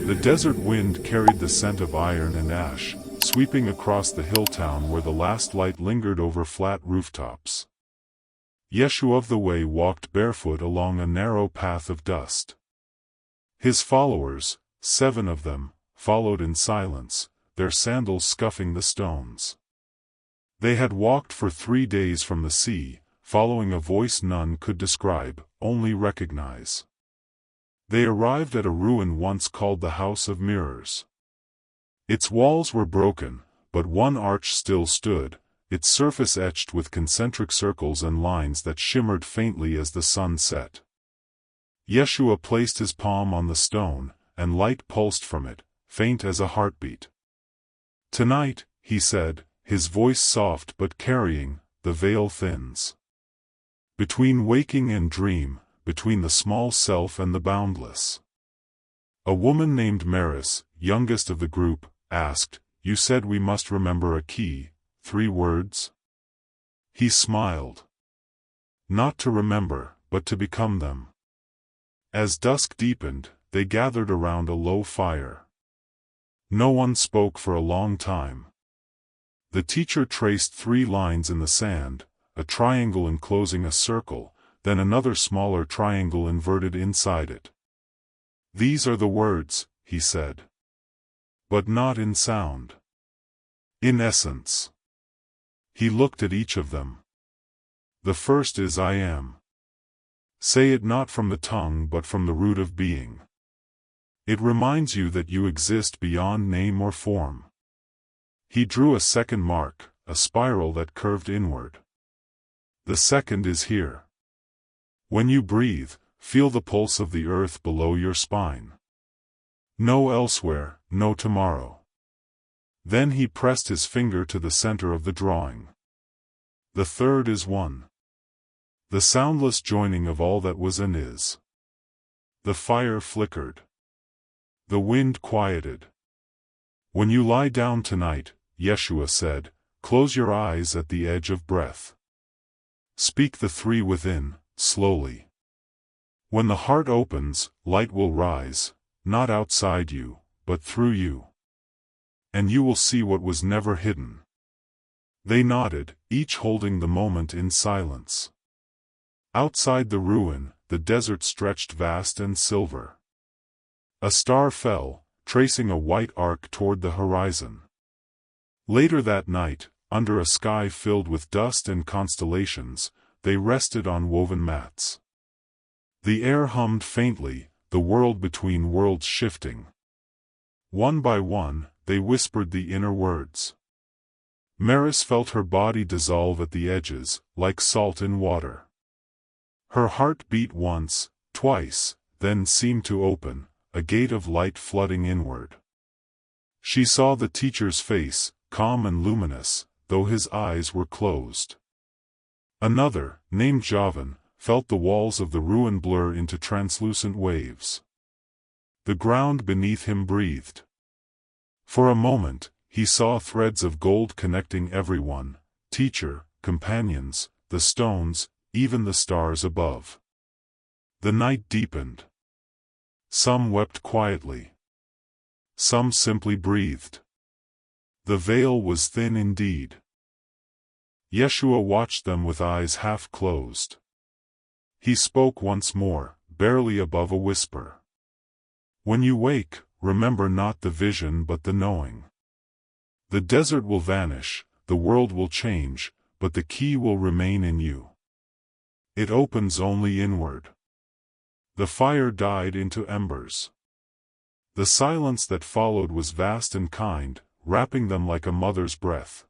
The desert wind carried the scent of iron and ash, sweeping across the hill town where the last light lingered over flat rooftops. Yeshua of the Way walked barefoot along a narrow path of dust. His followers, 7 of them, followed in silence, their sandals scuffing the stones. They had walked for 3 days from the sea, following a voice none could describe, only recognize. They arrived at a ruin once called the House of Mirrors. Its walls were broken, but one arch still stood, its surface etched with concentric circles and lines that shimmered faintly as the sun set. Yeshua placed his palm on the stone, and light pulsed from it, faint as a heartbeat. "Tonight," he said, his voice soft but carrying, "the veil thins. Between waking and dream, between the small self and the boundless." A woman named Maris, youngest of the group, asked, "You said we must remember a key, 3 words?" He smiled. "Not to remember, but to become them." As dusk deepened, they gathered around a low fire. No one spoke for a long time. The teacher traced 3 lines in the sand, a triangle enclosing a circle, then another smaller triangle inverted inside it. "These are the words," he said. "But not in sound. In essence." He looked at each of them. "The first is I am. Say it not from the tongue but from the root of being. It reminds you that you exist beyond name or form." He drew a second mark, a spiral that curved inward. "The second is here. When you breathe, feel the pulse of the earth below your spine. No elsewhere, no tomorrow." Then he pressed his finger to the center of the drawing. "The third is one. The soundless joining of all that was and is." The fire flickered. The wind quieted. "When you lie down tonight," Yeshua said, "close your eyes at the edge of breath. Speak the 3 within, slowly. When the heart opens, light will rise, not outside you, but through you. And you will see what was never hidden." They nodded, each holding the moment in silence. Outside the ruin, the desert stretched vast and silver. A star fell, tracing a white arc toward the horizon. Later that night, under a sky filled with dust and constellations, they rested on woven mats. The air hummed faintly, the world between worlds shifting. One by one, they whispered the inner words. Maris felt her body dissolve at the edges, like salt in water. Her heart beat once, twice, then seemed to open, a gate of light flooding inward. She saw the teacher's face, calm and luminous, though his eyes were closed. Another, named Javan, felt the walls of the ruin blur into translucent waves. The ground beneath him breathed. For a moment, he saw threads of gold connecting everyone, teacher, companions, the stones, even the stars above. The night deepened. Some wept quietly. Some simply breathed. The veil was thin indeed. Yeshua watched them with eyes half closed. He spoke once more, barely above a whisper. "When you wake, remember not the vision but the knowing. The desert will vanish, the world will change, but the key will remain in you. It opens only inward." The fire died into embers. The silence that followed was vast and kind, wrapping them like a mother's breath.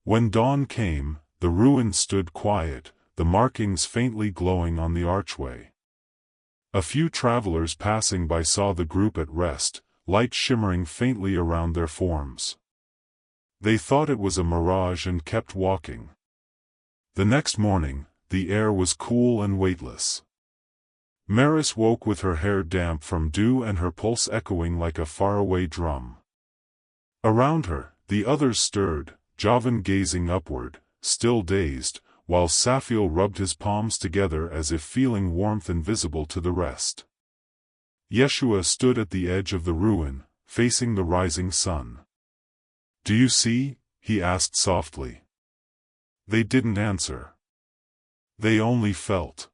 When dawn came, the ruin stood quiet, the markings faintly glowing on the archway. A few travelers passing by saw the group at rest, light shimmering faintly around their forms. They thought it was a mirage and kept walking. The next morning, the air was cool and weightless. Maris woke with her hair damp from dew and her pulse echoing like a faraway drum. Around her, the others stirred, Javan gazing upward, still dazed, while Saphiel rubbed his palms together as if feeling warmth invisible to the rest. Yeshua stood at the edge of the ruin, facing the rising sun. "Do you see?" he asked softly. They didn't answer. They only felt.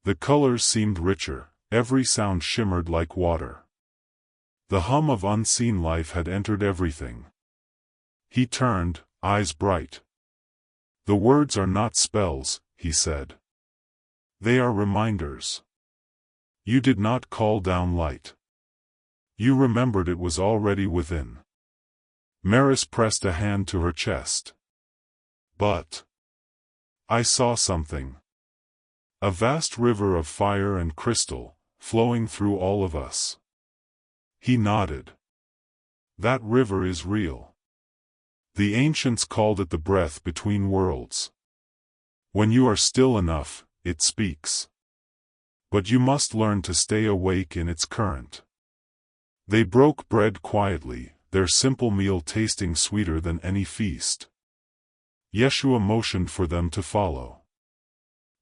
The colors seemed richer, every sound shimmered like water. The hum of unseen life had entered everything. He turned, eyes bright. "The words are not spells," he said. "They are reminders. You did not call down light. You remembered it was already within." Maris pressed a hand to her chest. "But I saw something. A vast river of fire and crystal, flowing through all of us." He nodded. "That river is real. The ancients called it the breath between worlds. When you are still enough, it speaks. But you must learn to stay awake in its current." They broke bread quietly, their simple meal tasting sweeter than any feast. Yeshua motioned for them to follow.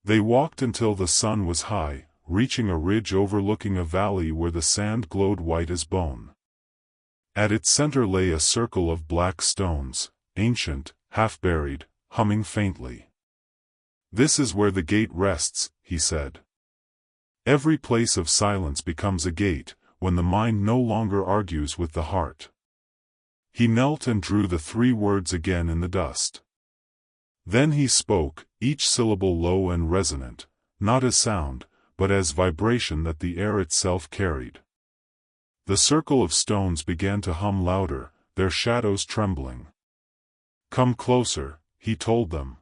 They walked until the sun was high, reaching a ridge overlooking a valley where the sand glowed white as bone. At its center lay a circle of black stones, ancient, half-buried, humming faintly. "This is where the gate rests," he said. "Every place of silence becomes a gate, when the mind no longer argues with the heart." He knelt and drew the 3 words again in the dust. Then he spoke, each syllable low and resonant, not as sound, but as vibration that the air itself carried. The circle of stones began to hum louder, their shadows trembling. "Come closer," he told them.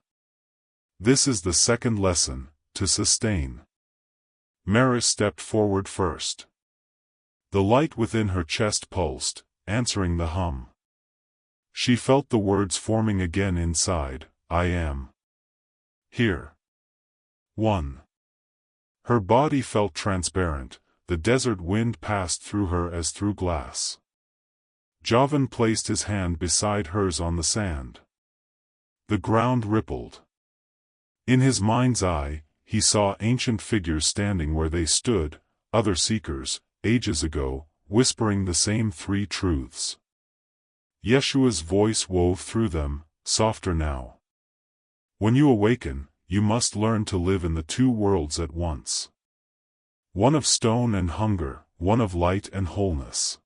"This is the second lesson, to sustain." Maris stepped forward first. The light within her chest pulsed, answering the hum. She felt the words forming again inside, "I am here." 1. Her body felt transparent, the desert wind passed through her as through glass. Javan placed his hand beside hers on the sand. The ground rippled. In his mind's eye, he saw ancient figures standing where they stood, other seekers, ages ago, whispering the same 3 truths. Yeshua's voice wove through them, softer now. "When you awaken, you must learn to live in the 2 worlds at once. One of stone and hunger, one of light and wholeness.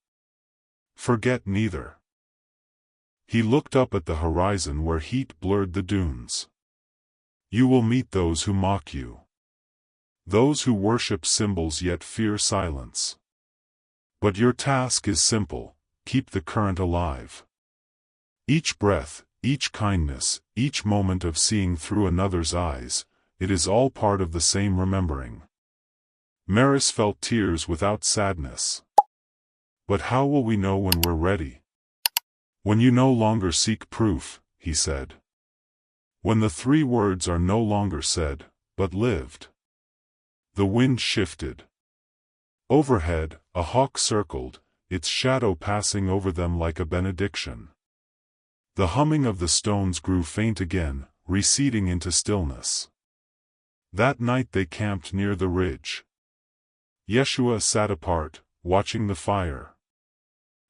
Forget neither." He looked up at the horizon where heat blurred the dunes. "You will meet those who mock you. Those who worship symbols yet fear silence. But your task is simple, keep the current alive. Each breath, each kindness, each moment of seeing through another's eyes, it is all part of the same remembering." Maris felt tears without sadness. "But how will we know when we're ready?" "When you no longer seek proof," he said. "When the 3 words are no longer said, but lived." The wind shifted. Overhead, a hawk circled, its shadow passing over them like a benediction. The humming of the stones grew faint again, receding into stillness. That night they camped near the ridge. Yeshua sat apart, watching the fire.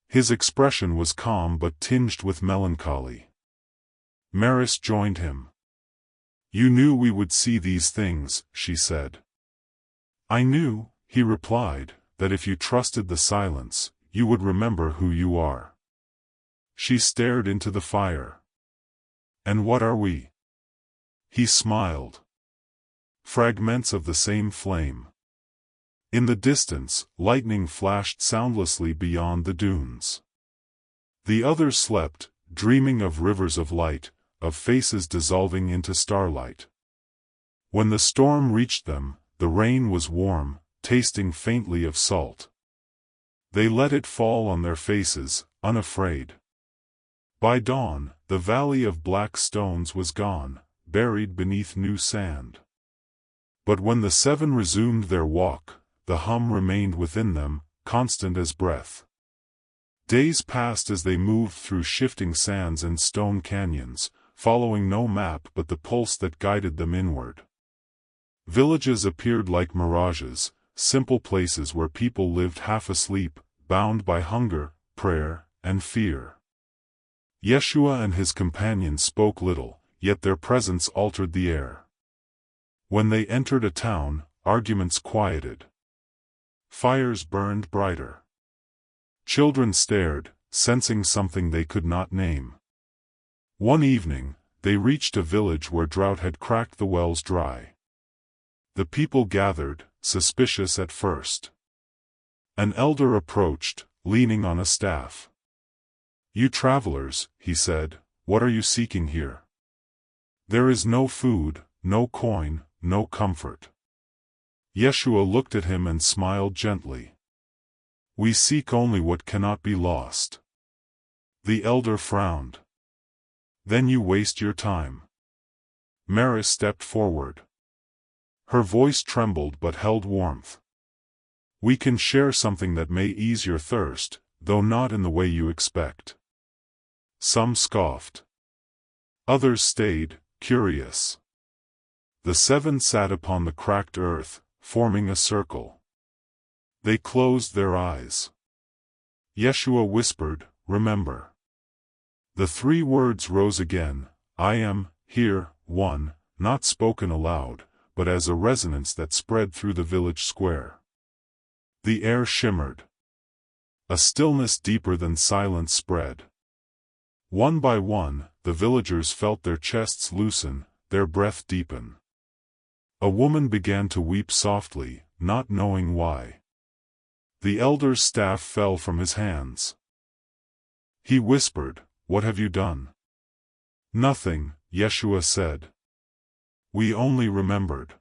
His expression was calm but tinged with melancholy. Maris joined him. "You knew we would see these things," she said. "I knew," he replied, "that if you trusted the silence, you would remember who you are." She stared into the fire. "And what are we?" He smiled. "Fragments of the same flame." In the distance, lightning flashed soundlessly beyond the dunes. The others slept, dreaming of rivers of light, of faces dissolving into starlight. When the storm reached them, the rain was warm, tasting faintly of salt. They let it fall on their faces, unafraid. By dawn, the valley of black stones was gone, buried beneath new sand. But when the 7 resumed their walk, the hum remained within them, constant as breath. Days passed as they moved through shifting sands and stone canyons, following no map but the pulse that guided them inward. Villages appeared like mirages, simple places where people lived half asleep, bound by hunger, prayer, and fear. Yeshua and his companions spoke little, yet their presence altered the air. When they entered a town, arguments quieted. Fires burned brighter. Children stared, sensing something they could not name. One evening, they reached a village where drought had cracked the wells dry. The people gathered, suspicious at first. An elder approached, leaning on a staff. "You travelers," he said, "what are you seeking here? There is no food, no coin, no comfort." Yeshua looked at him and smiled gently. "We seek only what cannot be lost." The elder frowned. "Then you waste your time." Maris stepped forward. Her voice trembled but held warmth. "We can share something that may ease your thirst, though not in the way you expect." Some scoffed. Others stayed, curious. The 7 sat upon the cracked earth, forming a circle. They closed their eyes. Yeshua whispered, "Remember." The 3 words rose again, "I am, here, one," not spoken aloud, but as a resonance that spread through the village square. The air shimmered. A stillness deeper than silence spread. One by one, the villagers felt their chests loosen, their breath deepen. A woman began to weep softly, not knowing why. The elder's staff fell from his hands. He whispered, "What have you done?" "Nothing," Yeshua said. "We only remembered."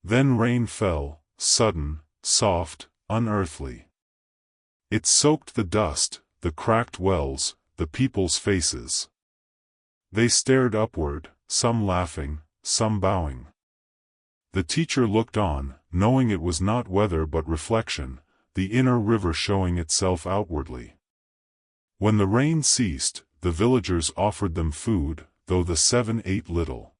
Then rain fell, sudden, soft, unearthly. It soaked the dust, the cracked wells, the people's faces. They stared upward, some laughing, some bowing. The teacher looked on, knowing it was not weather but reflection, the inner river showing itself outwardly. When the rain ceased, the villagers offered them food, though the 7 ate little.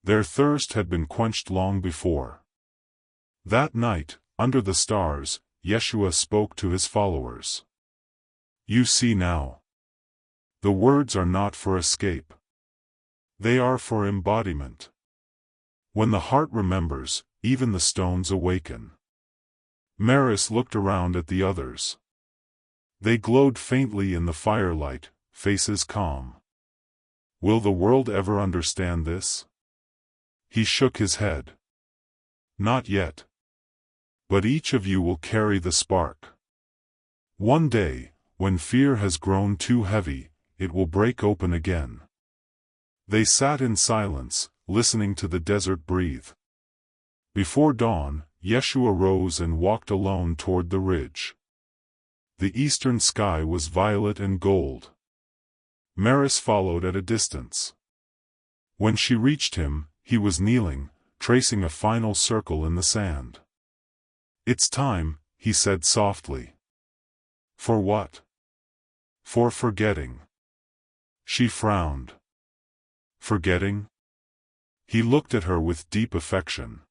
Their thirst had been quenched long before. That night, under the stars, Yeshua spoke to his followers. "You see now. The words are not for escape. They are for embodiment. When the heart remembers, even the stones awaken." Maris looked around at the others. They glowed faintly in the firelight, faces calm. "Will the world ever understand this?" He shook his head. "Not yet. But each of you will carry the spark. One day, when fear has grown too heavy, it will break open again." They sat in silence, listening to the desert breathe. Before dawn, Yeshua rose and walked alone toward the ridge. The eastern sky was violet and gold. Maris followed at a distance. When she reached him, he was kneeling, tracing a final circle in the sand. "It's time," he said softly. "For what?" "For forgetting." She frowned. "Forgetting?" He looked at her with deep affection.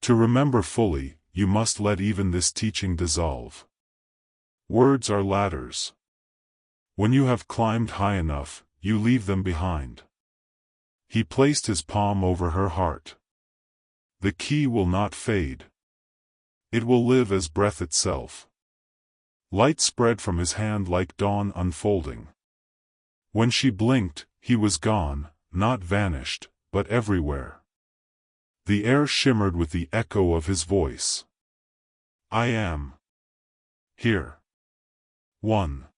"To remember fully, you must let even this teaching dissolve. Words are ladders. When you have climbed high enough, you leave them behind." He placed his palm over her heart. "The key will not fade. It will live as breath itself." Light spread from his hand like dawn unfolding. When she blinked, he was gone, not vanished, but everywhere. The air shimmered with the echo of his voice. "I am here." 1.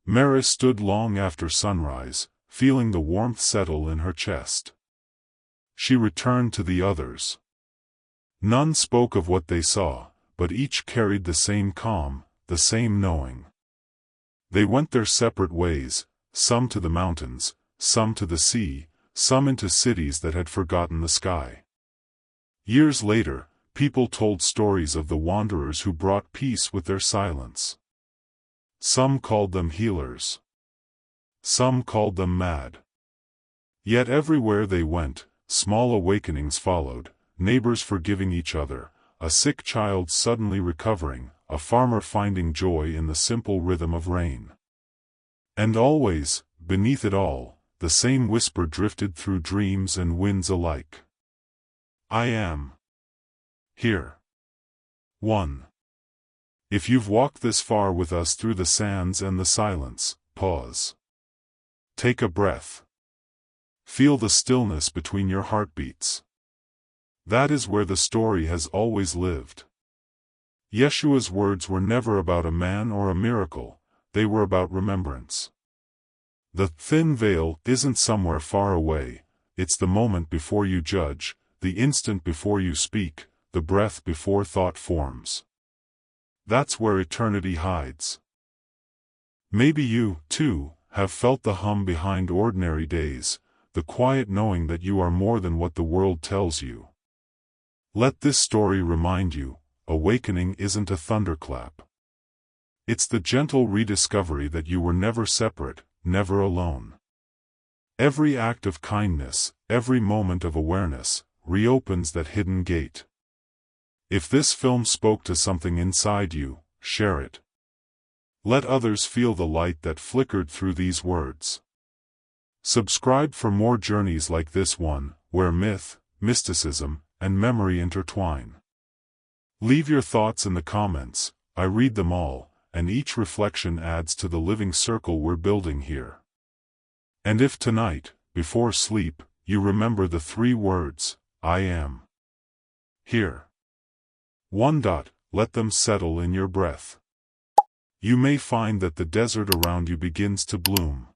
Maris stood long after sunrise, feeling the warmth settle in her chest. She returned to the others. None spoke of what they saw, but each carried the same calm, the same knowing. They went their separate ways, some to the mountains, some to the sea, some into cities that had forgotten the sky. Years later, people told stories of the wanderers who brought peace with their silence. Some called them healers. Some called them mad. Yet everywhere they went, small awakenings followed, neighbors forgiving each other, a sick child suddenly recovering, a farmer finding joy in the simple rhythm of rain. And always, beneath it all, the same whisper drifted through dreams and winds alike. I am here. 1. If you've walked this far with us through the sands and the silence, pause. Take a breath. Feel the stillness between your heartbeats. That is where the story has always lived. Yeshua's words were never about a man or a miracle, they were about remembrance. The thin veil isn't somewhere far away, it's the moment before you judge, the instant before you speak, the breath before thought forms. That's where eternity hides. Maybe you, too, have felt the hum behind ordinary days, the quiet knowing that you are more than what the world tells you. Let this story remind you, awakening isn't a thunderclap. It's the gentle rediscovery that you were never separate, never alone. Every act of kindness, every moment of awareness, reopens that hidden gate. If this film spoke to something inside you, share it. Let others feel the light that flickered through these words. Subscribe for more journeys like this one, where myth, mysticism, and memory intertwine. Leave your thoughts in the comments, I read them all, and each reflection adds to the living circle we're building here. And if tonight, before sleep, you remember the 3 words, I am here. 1. Let them settle in your breath. You may find that the desert around you begins to bloom.